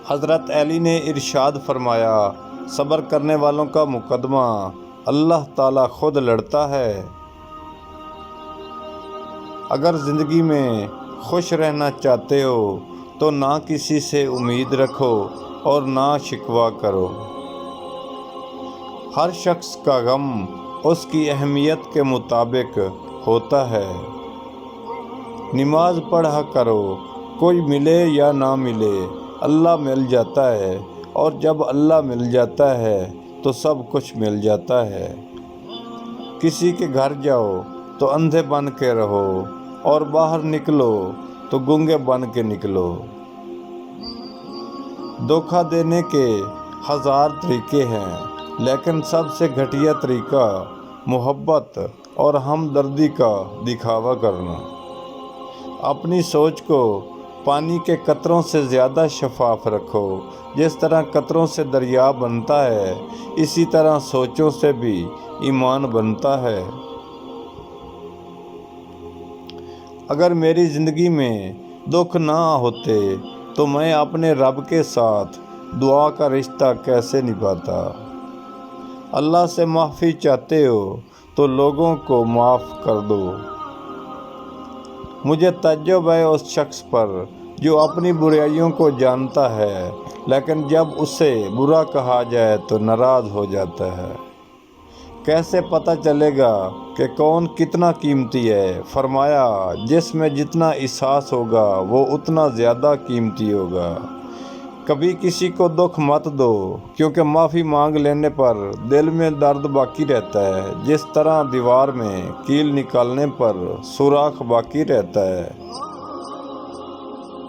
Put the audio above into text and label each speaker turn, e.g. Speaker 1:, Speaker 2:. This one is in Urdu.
Speaker 1: حضرت علی نے ارشاد فرمایا، صبر کرنے والوں کا مقدمہ اللہ تعالیٰ خود لڑتا ہے۔ اگر زندگی میں خوش رہنا چاہتے ہو تو نہ کسی سے امید رکھو اور نہ شکوہ کرو۔ ہر شخص کا غم اس کی اہمیت کے مطابق ہوتا ہے۔ نماز پڑھا کرو، کوئی ملے یا نہ ملے اللہ مل جاتا ہے، اور جب اللہ مل جاتا ہے تو سب کچھ مل جاتا ہے۔ کسی کے گھر جاؤ تو اندھے بن کے رہو اور باہر نکلو تو گونگے بن کے نکلو۔ دھوکہ دینے کے 1000 طریقے ہیں، لیکن سب سے گھٹیا طریقہ محبت اور ہمدردی کا دکھاوا کرنا۔ اپنی سوچ کو پانی کے قطروں سے زیادہ شفاف رکھو۔ جس طرح قطروں سے دریا بنتا ہے، اسی طرح سوچوں سے بھی ایمان بنتا ہے۔ اگر میری زندگی میں دکھ نہ ہوتے تو میں اپنے رب کے ساتھ دعا کا رشتہ کیسے نبھاتا۔ اللہ سے معافی چاہتے ہو تو لوگوں کو معاف کر دو۔ مجھے تعجب ہے اس شخص پر جو اپنی برائیوں کو جانتا ہے لیکن جب اسے برا کہا جائے تو ناراض ہو جاتا ہے۔ کیسے پتہ چلے گا کہ کون کتنا قیمتی ہے؟ فرمایا، جس میں جتنا احساس ہوگا وہ اتنا زیادہ قیمتی ہوگا۔ کبھی کسی کو دکھ مت دو، کیونکہ معافی مانگ لینے پر دل میں درد باقی رہتا ہے، جس طرح دیوار میں کیل نکالنے پر سوراخ باقی رہتا ہے۔